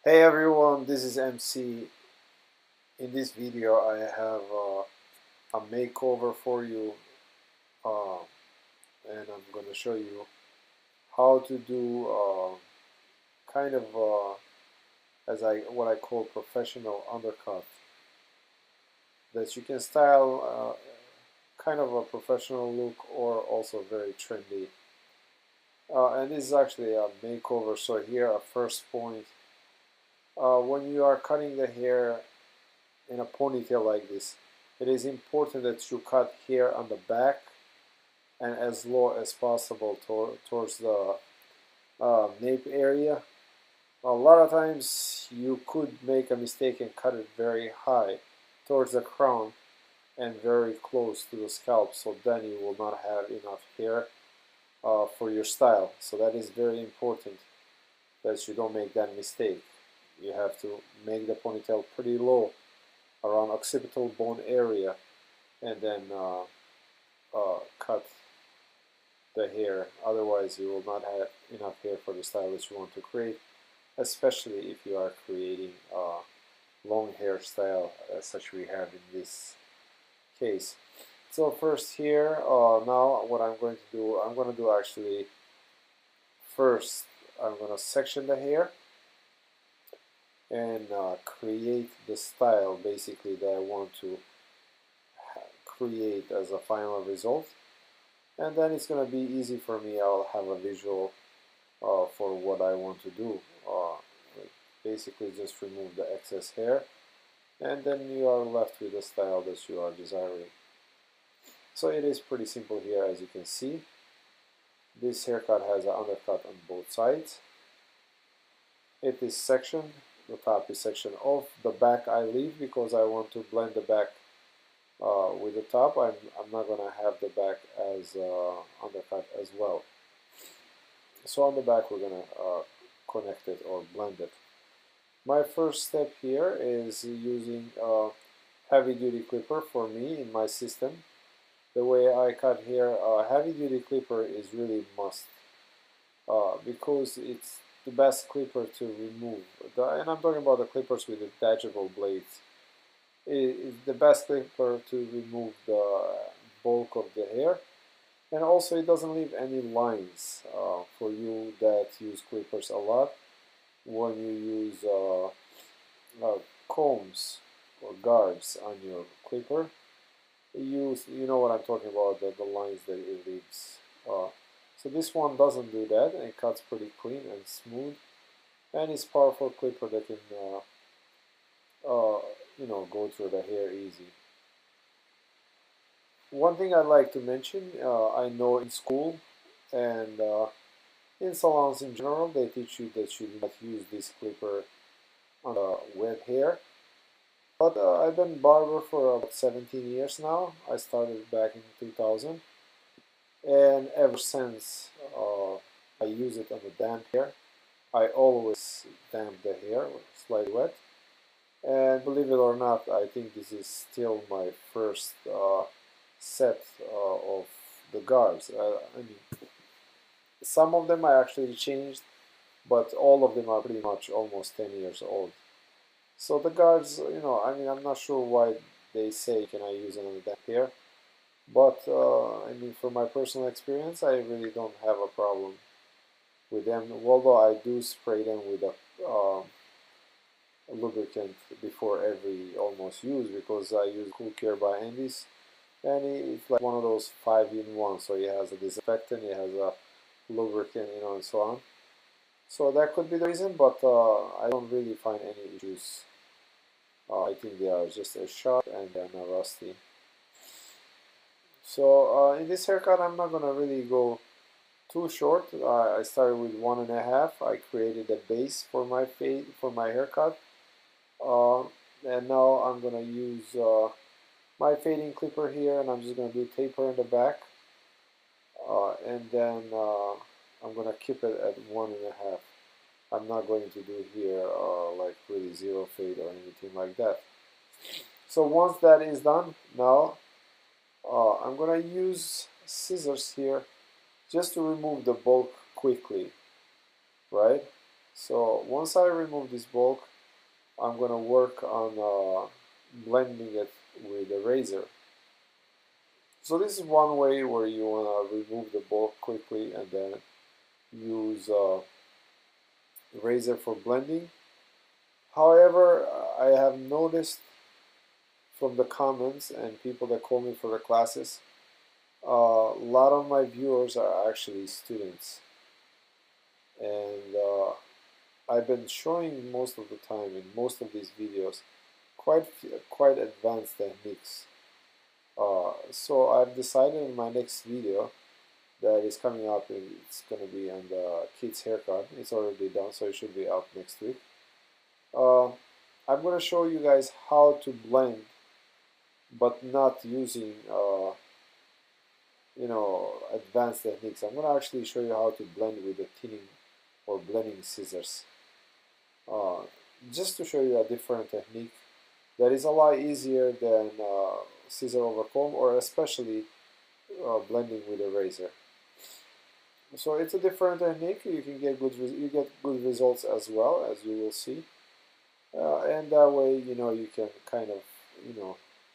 Hey everyone, this is MC. In this video I have a makeover for you uh, and I'm going to show you how to do kind of what I call professional undercut that you can style kind of a professional look or also very trendy. And this is actually a makeover, so here a first point. When you are cutting the hair in a ponytail like this, it is important that you cut hair on the back and as low as possible towards the nape area. A lot of times you could make a mistake and cut it very high towards the crown and very close to the scalp, so then you will not have enough hair for your style. So that is very important that you don't make that mistake. You have to make the ponytail pretty low around occipital bone area and then cut the hair. Otherwise you will not have enough hair for the style that you want to create, especially if you are creating a long hairstyle such we have in this case. So first here, now what I'm going to do, actually first I'm going to section the hair and create the style basically that I want to create as a final result. And then it's going to be easy for me. I'll have a visual for what I want to do. Basically just remove the excess hair and then you are left with the style that you are desiring. So it is pretty simple here, as you can see. This haircut has an undercut on both sides. It is sectioned. The top is sectioned off. The back I leave because I want to blend the back with the top. I'm not going to have the back as undercut as well. So on the back we're going to connect it or blend it. My first step here is using a heavy duty clipper for me in my system. The way I cut here, a heavy duty clipper is really must because it's the best clipper to remove. And I'm talking about the clippers with the detachable blades. It's the best clipper to remove the bulk of the hair, and also it doesn't leave any lines for you that use clippers a lot. When you use combs or guards on your clipper, you know what I'm talking about, the lines that it leaves. So this one doesn't do that, and it cuts pretty clean and smooth, and it's powerful clipper that can go through the hair easy. One thing I'd like to mention, I know in school and in salons in general, they teach you that you do not use this clipper on the wet hair. But I've been barber for about 17 years now. I started back in 2000, and ever since I use it on the damp hair. I always damp the hair, slightly wet. And believe it or not, I think this is still my first set of the guards. I mean, some of them I actually changed, but all of them are pretty much almost 10 years old. So the guards, I mean, I'm not sure why they say can I use it on the damp hair, but I mean, from my personal experience, I really don't have a problem with them. Although I do spray them with a lubricant before every almost use because I use Cool Care by Andes, and it's like one of those 5-in-1. So it has a disinfectant, it has a lubricant, and so on. So that could be the reason, but I don't really find any issues. I think they are just as sharp and they're not rusty. So in this haircut, I'm not gonna really go too short. I started with 1.5. I created a base for my fade for my haircut, uh, and now I'm gonna use my fading clipper here, and I'm just gonna do taper in the back, and then I'm gonna keep it at 1.5. I'm not going to do here like really zero fade or anything like that. So once that is done, now I'm gonna use scissors here just to remove the bulk quickly, right? So once I remove this bulk, I'm going to work on blending it with a razor. So this is one way where you want to remove the bulk quickly and then use razor for blending. However, I have noticed from the comments and people that call me for the classes, a lot of my viewers are actually students, and I've been showing most of the time in most of these videos quite advanced techniques. So I've decided in my next video that is coming up, it's going to be on the kid's haircut. It's already done, so it should be out next week. Uh, I'm going to show you guys how to blend, but not using advanced techniques. I'm going to actually show you how to blend with the thinning or blending scissors. Uh, just to show you a different technique that is a lot easier than scissor over comb, or especially blending with a razor. So it's a different technique. You can get good results as well, as you will see, and that way you can kind of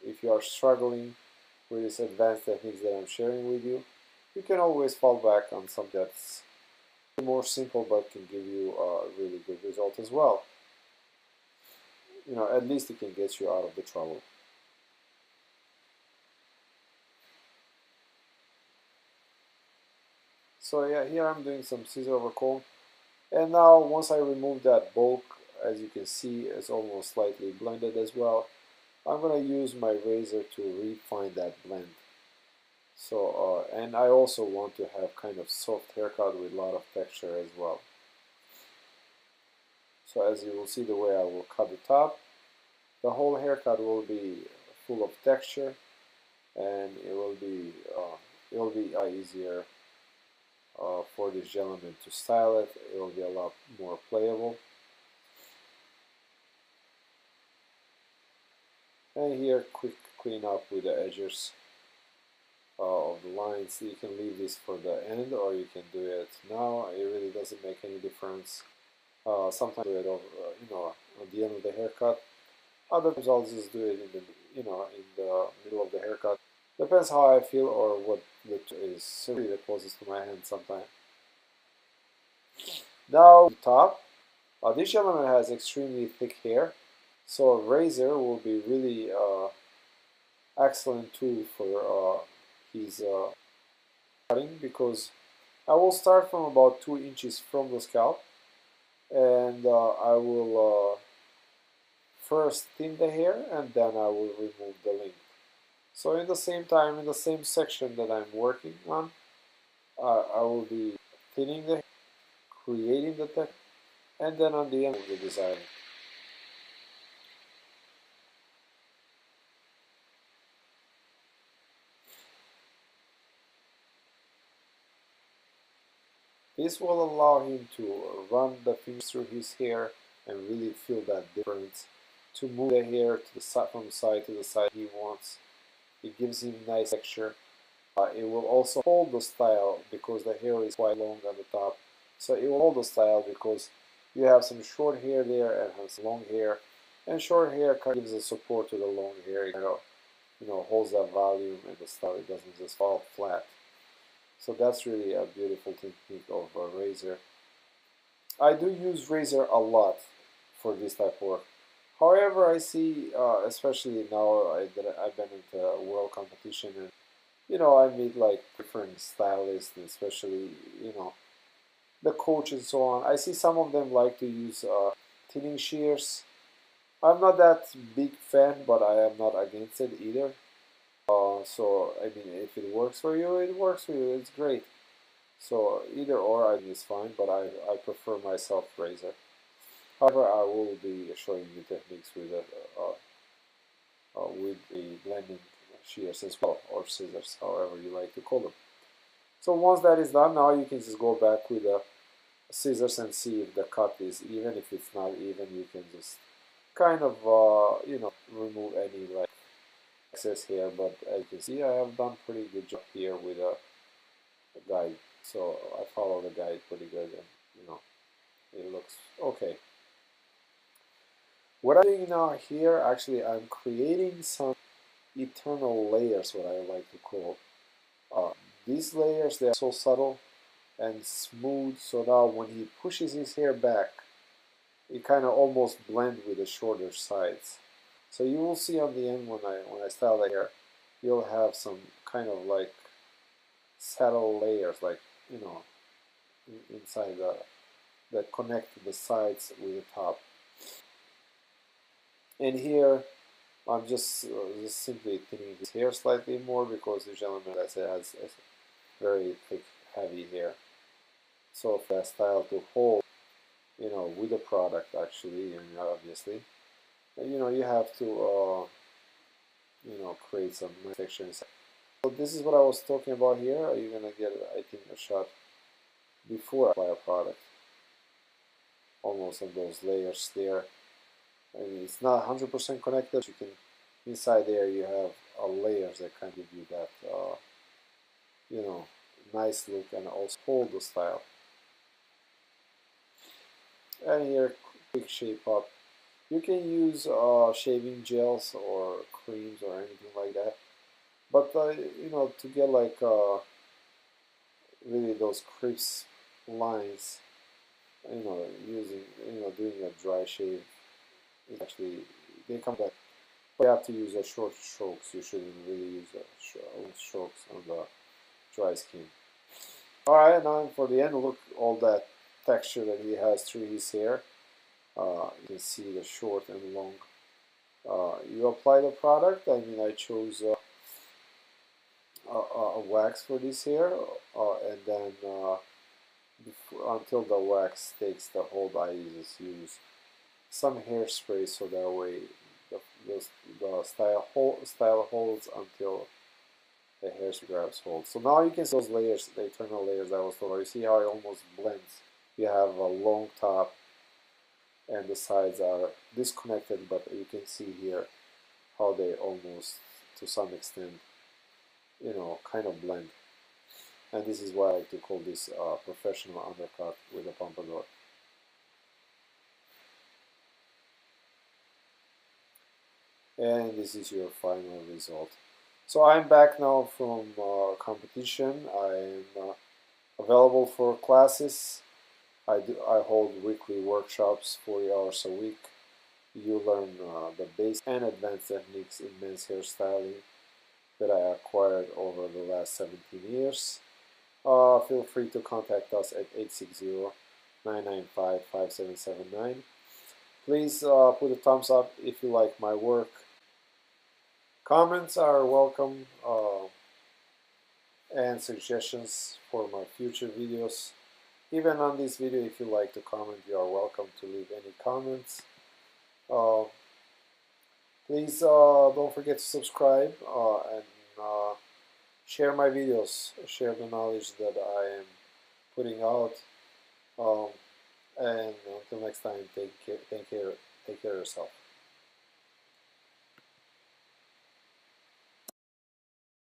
if you are struggling with these advanced techniques that I'm sharing with you, you can always fall back on something that's more simple but can give you a really good result as well. At least it can get you out of the trouble. So yeah, here I'm doing some scissor over comb, and now once I remove that bulk, as you can see, it's almost slightly blended as well. I'm going to use my razor to refine that blend. So, and I also want to have kind of soft haircut with a lot of texture as well. So as you will see the way I will cut the top, the whole haircut will be full of texture, and it will be easier for this gentleman to style it. It will be a lot more playable. And here, quick clean up with the edges of the lines. You can leave this for the end, or you can do it now. It really doesn't make any difference. Sometimes do it over, at the end of the haircut. Other times I'll just do it in the middle of the haircut. Depends how I feel or what is really the closest to my hand sometimes. Now the top. This gentleman has extremely thick hair, so a razor will be really excellent tool for his cutting, because I will start from about 2 inches from the scalp, and I will first thin the hair and then I will remove the length. So in the same time, in the same section that I'm working on, I will be thinning the hair, creating the texture, and then on the end of the design. This will allow him to run the fingers through his hair and really feel that difference, to move the hair to the side, from side to the side he wants. It gives him nice texture. It will also hold the style because the hair is quite long on the top. So it will hold the style because you have some short hair there and have some long hair. And short hair kind of gives a support to the long hair. It holds that volume and the style. It doesn't just fall flat. So that's really a beautiful technique of a razor. I do use razor a lot for this type of work. However, I see, especially now that I've been into world competition, and I meet like different stylists, and especially the coach and so on. I see some of them like to use thinning shears. I'm not that big fan, but I am not against it either. So I mean, if it works for you, it works for you. It's great. So either or I think is fine, but I prefer myself razor. However, I will be showing you techniques with the blending shears as well, or scissors, however you like to call them. So once that is done, now you can just go back with the scissors and see if the cut is even. If it's not even, you can just kind of remove any like excess hair. But as you can see, I have done pretty good job here with a guide. So I follow the guide pretty good, and it looks looks okay. What I'm doing now here, actually, I'm creating some eternal layers, what I like to call. These layers, they are so subtle and smooth, so now when he pushes his hair back, it kind of almost blend with the shorter sides. So you will see on the end when I style the hair, you'll have some kind of like saddle layers, like you know, inside that connect the sides with the top. And here I'm just simply thinning his hair slightly more because the gentleman, as I said, has very thick, heavy hair. So for that style to hold, you know, with the product actually, and obviously, and, you know, you have to, you know, create some sections. So this is what I was talking about here. You're gonna get, I think, a shot before I apply a product, almost on those layers there. And it's not 100% connected. You can, inside there, you have layers that kind of give you that, you know, nice look and also hold the style. And here, quick shape up. You can use shaving gels or creams or anything like that. But you know, to get like really those crisp lines, you know, doing a dry shave is actually, they come back. But you have to use a short strokes. You shouldn't really use long strokes on the dry skin. All right, now for the end, look all that texture that he has through his hair. You can see the short and long. You apply the product. I mean, I chose a wax for this hair, and then until the wax takes the hold, I just use some hairspray so that way the style holds until the hairspray grabs hold. So now you can see those layers, the eternal layers that I was talking about. You see how it almost blends. You have a long top and the sides are disconnected, but you can see here how they almost, to some extent, you know, kind of blend. And this is why I like to call this professional undercut with a pompadour. And this is your final result. So I'm back now from competition. I'm available for classes. I hold weekly workshops, 40 hours a week. You learn the basic and advanced techniques in men's hairstyling that I acquired over the last 17 years. Feel free to contact us at 860-995-5779. Please put a thumbs up if you like my work. Comments are welcome, and suggestions for my future videos. Even on this video, if you like to comment, you are welcome to leave any comments. Please don't forget to subscribe and share my videos, share the knowledge that I am putting out. And until next time, take care of yourself.